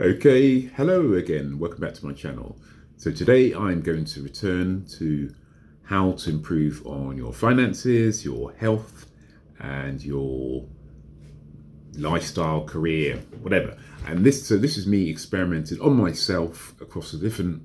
Okay, hello again. Welcome back to my channel. So today I'm going to return to how to improve on your finances, your health, and your lifestyle, career, whatever. And this is me experimenting on myself across a different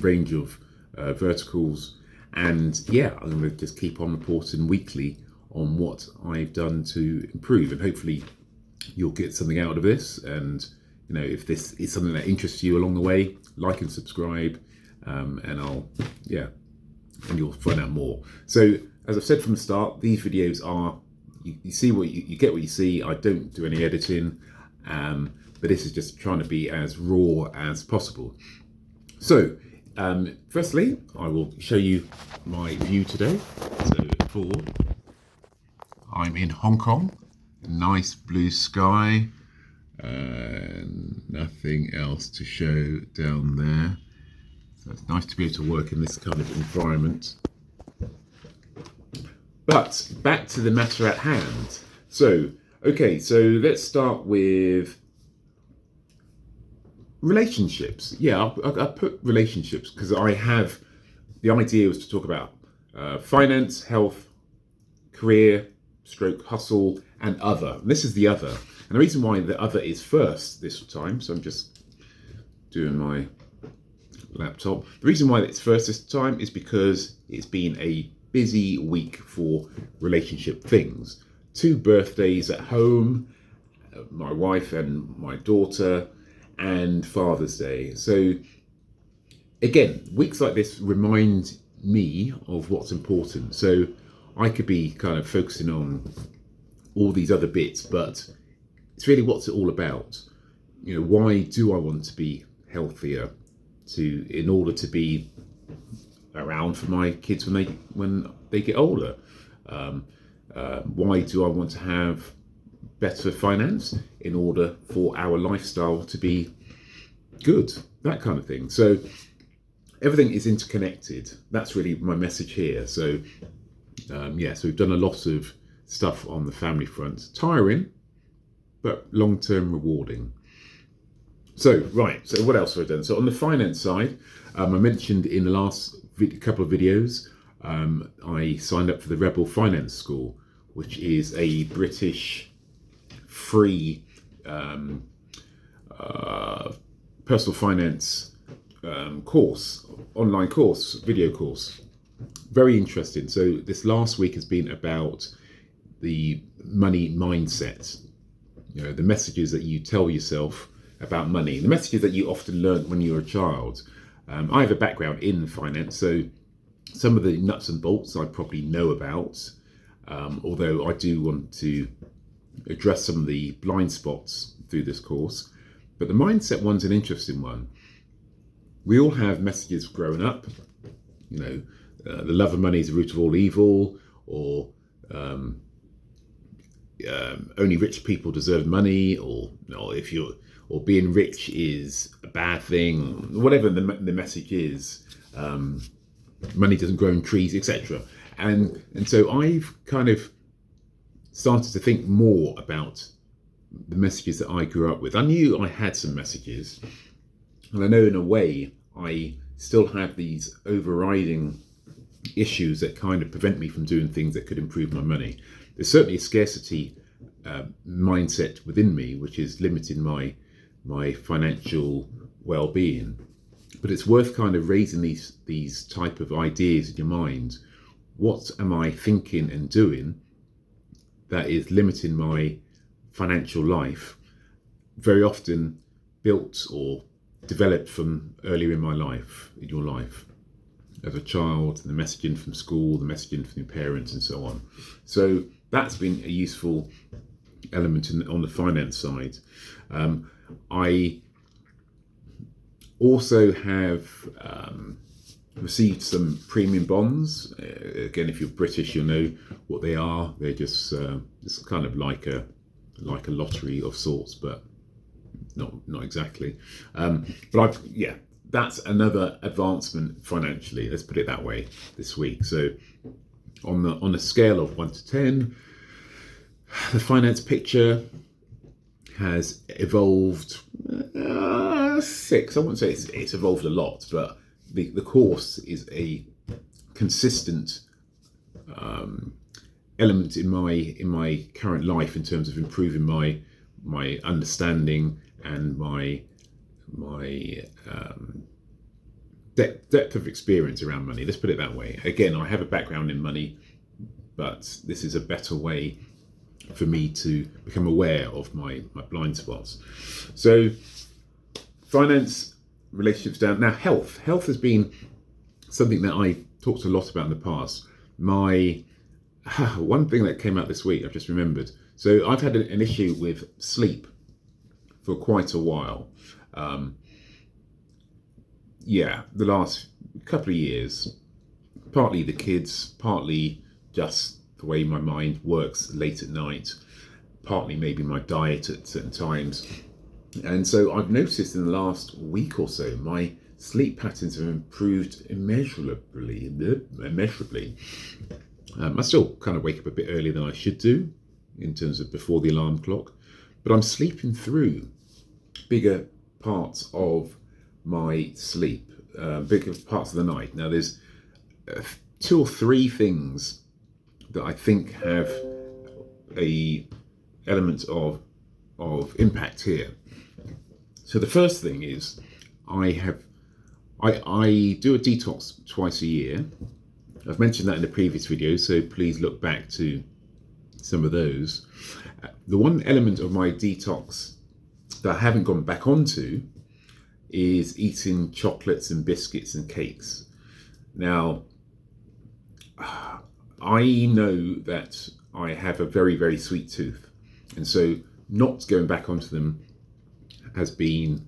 range of verticals. And yeah, I'm going to just keep on reporting weekly on what I've done to improve, and hopefully you'll get something out of this. And you know, if this is something that interests you along the way, like and subscribe, and and you'll find out more. So as I've said from the start, these videos are, you see what you get what you see. I don't do any editing, but this is just trying to be as raw as possible. So firstly, I will show you my view today. So I'm in Hong Kong, nice blue sky, and nothing else to show down there. So it's nice to be able to work in this kind of environment. But back to the matter at hand. So, okay, so let's start with relationships. Yeah, I put relationships because the idea was to talk about finance, health, career, hustle, and other. And this is the other. And the reason why the other is first this time, so I'm just doing my laptop. The reason why it's first this time is because it's been a busy week for relationship things. 2 birthdays at home, my wife and my daughter, and Father's Day. So again, weeks like this remind me of what's important. So I could be kind of focusing on all these other bits, but it's really what's it all about. You know, why do I want to be healthier in order to be around for my kids when they get older? Why do I want to have better finance in order for our lifestyle to be good? That kind of thing. So everything is interconnected. That's really my message here. So so we've done a lot of stuff on the family front. Tiring, but long-term rewarding. So what else have I done? So on the finance side, I mentioned in the last couple of videos, I signed up for the Rebel Finance School, which is a British free personal finance course, online course, video course. Very interesting. So this last week has been about the money mindset. You know, the messages that you tell yourself about money, the messages that you often learned when you were a child. I have a background in finance, so some of the nuts and bolts I probably know about, although I do want to address some of the blind spots through this course. But the mindset one's an interesting one. We all have messages growing up, you know, the love of money is the root of all evil, or only rich people deserve money, or being rich is a bad thing, whatever the message is. Money doesn't grow in trees, etc. And so I've kind of started to think more about the messages that I grew up with. I knew I had some messages, and I know in a way I still have these overriding issues that kind of prevent me from doing things that could improve my money. There's certainly a scarcity mindset within me, which is limiting my financial well-being. But it's worth kind of raising these type of ideas in your mind. What am I thinking and doing that is limiting my financial life? Very often built or developed from earlier in my life, in your life. As a child, the messaging from school, the messaging from your parents, and so on. So that's been a useful element on the finance side. I also have received some premium bonds. Again, if you're British, you'll know what they are. They're just it's kind of like a lottery of sorts, but not exactly. But that's another advancement financially. Let's put it that way this week. So on a scale of 1 to 10, the finance picture has evolved 6. I wouldn't say it's evolved a lot, but the course is a consistent element in my current life in terms of improving my understanding and my depth of experience around money. Let's put it that way. Again, I have a background in money, but this is a better way for me to become aware of my blind spots. So finance, relationships down. Now health has been something that I talked a lot about in the past. One thing that came out this week, I've just remembered. So I've had an issue with sleep for quite a while. The last couple of years, partly the kids, partly just the way my mind works late at night, partly maybe my diet at certain times. And so I've noticed in the last week or so, my sleep patterns have improved immeasurably. I still kind of wake up a bit earlier than I should do in terms of before the alarm clock, but I'm sleeping through bigger parts of my sleep, bigger parts of the night. Now there's 2 or 3 things that I think have a element of impact here. So the first thing is I do a detox twice a year. I've mentioned that in the previous video, so please look back to some of those. The one element of my detox that I haven't gone back onto is eating chocolates and biscuits and cakes. Now, I know that I have a very, very sweet tooth, and so not going back onto them has been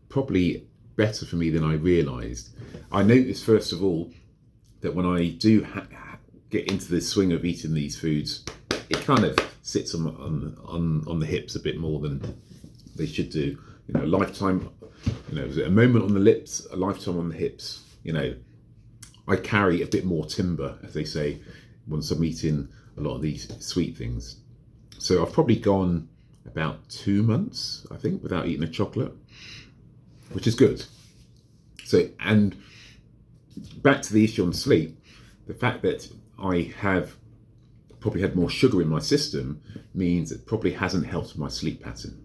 probably better for me than I realised. I noticed, first of all, that when I do get into the swing of eating these foods, it kind of sits on the hips a bit more than they should do. You know, a lifetime, a moment on the lips, a lifetime on the hips. I carry a bit more timber, as they say, once I'm eating a lot of these sweet things. So I've probably gone about 2 months, I think, without eating a chocolate, which is good. So, and back to the issue on sleep, the fact that I have probably had more sugar in my system means it probably hasn't helped my sleep pattern.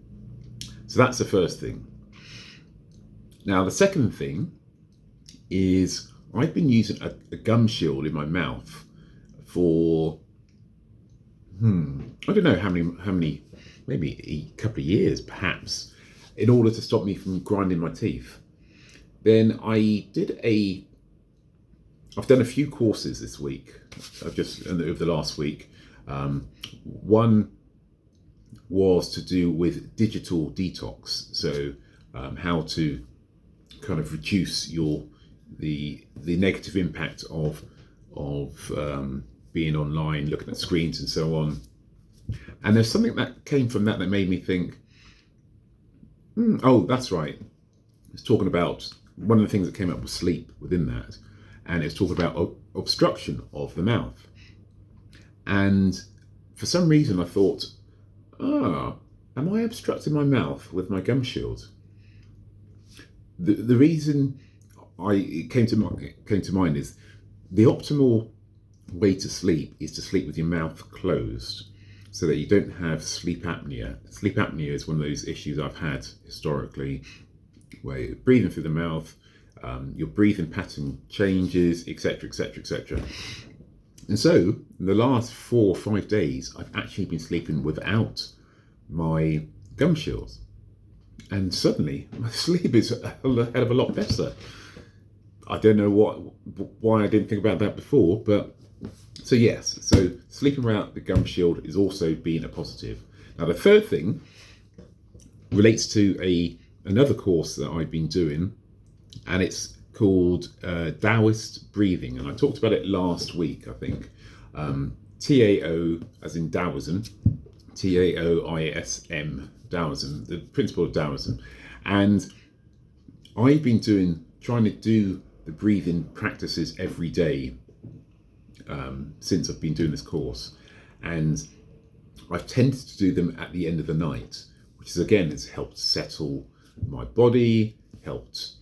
So that's the first thing. Now, the second thing is I've been using a gum shield in my mouth for, I don't know how many, maybe a couple of years perhaps, in order to stop me from grinding my teeth. Then I've done a few courses this week. Over the last week. One was to do with digital detox. So how to kind of reduce the negative impact of being online, looking at screens and so on. And there's something that came from that made me think, oh, that's right. It's talking about, one of the things that came up was sleep within that. And it's talking about obstruction of the mouth. And for some reason I thought, am I obstructing my mouth with my gum shield? The reason it came to mind is the optimal way to sleep is to sleep with your mouth closed so that you don't have sleep apnea. Sleep apnea is one of those issues I've had historically, where you're breathing through the mouth, your breathing pattern changes, etc., etc., etc. And so, in the last 4 or 5 days, I've actually been sleeping without my gum shields. And suddenly, my sleep is a hell of a lot better. I don't know why I didn't think about that before, but so yes, so sleeping without the gum shield is also being a positive. Now, the third thing relates to another course that I've been doing, and it's called Taoist breathing, and I talked about it last week, I think. Tao, as in Taoism, Taoism, Taoism, the principle of Taoism. And I've been trying to do the breathing practices every day since I've been doing this course, and I've tended to do them at the end of the night, which is, again, has helped settle my body, helped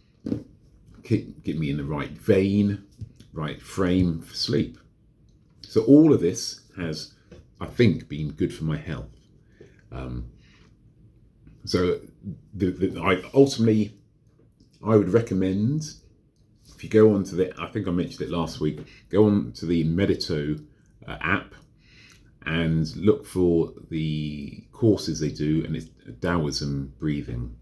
get me in the right vein, right frame for sleep. So all of this has, I think, been good for my health. So I would recommend, if you go on to I think I mentioned it last week, go on to the Medito app and look for the courses they do, and it's Taoism breathing.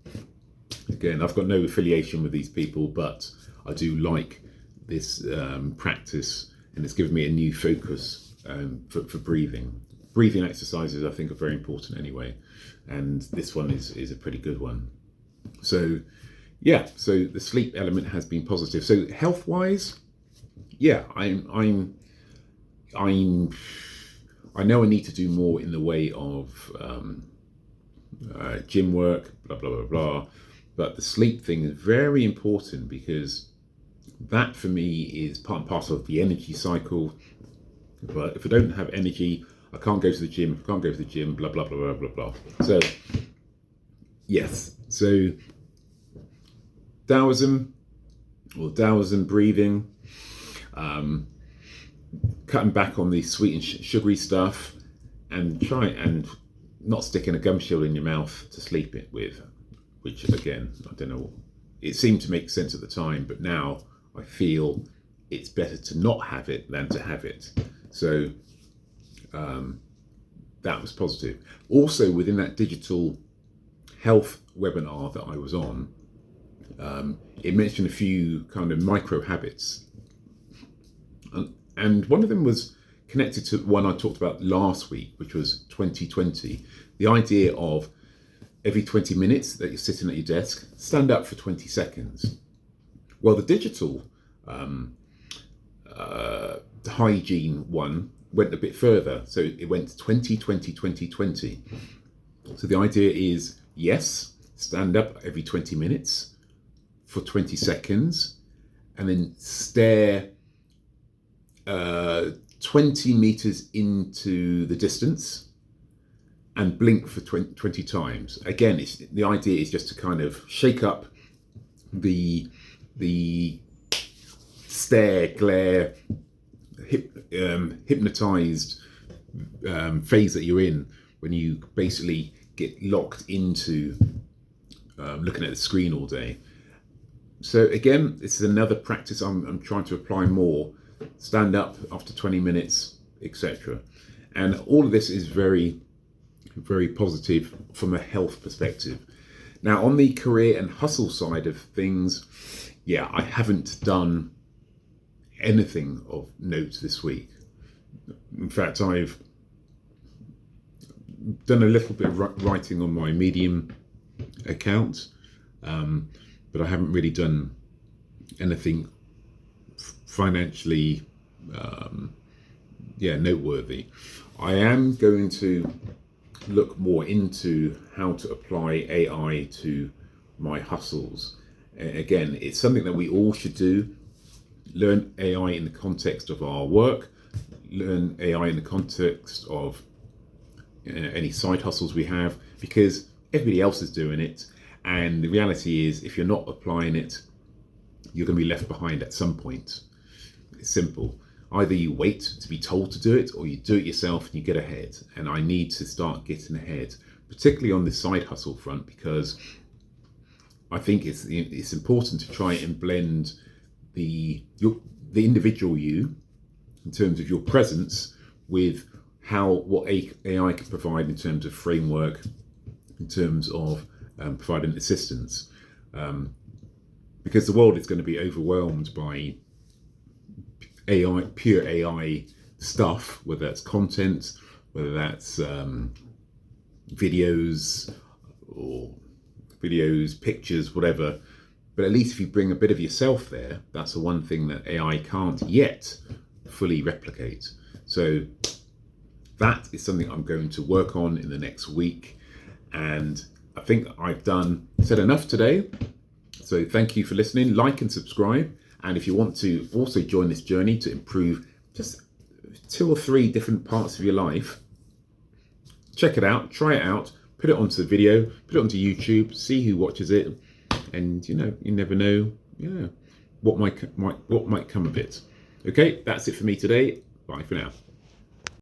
Again, I've got no affiliation with these people, but I do like this practice, and it's given me a new focus for breathing. Breathing exercises, I think, are very important anyway, and this one is a pretty good one. So yeah, so the sleep element has been positive. So health-wise, yeah, I know I need to do more in the way of gym work, blah, blah, blah, blah. But the sleep thing is very important, because that for me is part and parcel of the energy cycle. But if I don't have energy, I can't go to the gym. If I can't go to the gym, blah, blah, blah, blah, blah, blah. So, yes. So, Taoism breathing, cutting back on the sweet and sugary stuff, and try and not sticking a gum shield in your mouth to sleep it with, which again, I don't know, it seemed to make sense at the time, but now I feel it's better to not have it than to have it. So that was positive. Also, within that digital health webinar that I was on, it mentioned a few kind of micro habits. And one of them was connected to one I talked about last week, which was 2020. The idea of every 20 minutes that you're sitting at your desk, stand up for 20 seconds. Well, the digital hygiene one went a bit further. So it went 2020, 2020. So the idea is, yes, stand up every 20 minutes for 20 seconds, and then stare 20 meters into the distance and blink for 20 times. Again, the idea is just to kind of shake up the stare, glare, hypnotized phase that you're in when you basically get locked into looking at the screen all day. So again, this is another practice I'm trying to apply more. Stand up after 20 minutes, etc. And all of this is very, very positive from a health perspective. Now, on the career and hustle side of things, yeah, I haven't done anything of note this week. In fact, I've done a little bit of writing on my Medium account, but I haven't really done anything financially noteworthy. I am going to look more into how to apply AI to my hustles. Again, it's something that we all should do. Learn AI in the context of our work, learn AI in the context of any side hustles we have, because everybody else is doing it. And the reality is, if you're not applying it, you're going to be left behind at some point. It's simple. Either you wait to be told to do it, or you do it yourself and you get ahead. And I need to start getting ahead, particularly on the side hustle front, because I think it's important to try and blend the individual you, in terms of your presence, with what AI can provide in terms of framework, in terms of providing assistance. Because the world is going to be overwhelmed by AI, pure AI stuff, whether that's content, whether that's videos, pictures, whatever. But at least if you bring a bit of yourself there, that's the one thing that AI can't yet fully replicate. So that is something I'm going to work on in the next week. And I think I've said enough today. So thank you for listening. Like and subscribe. And if you want to also join this journey to improve just 2 or 3 different parts of your life, check it out, try it out, put it onto the video, put it onto YouTube, see who watches it, and you never know, what might come of it. Okay, that's it for me today. Bye for now.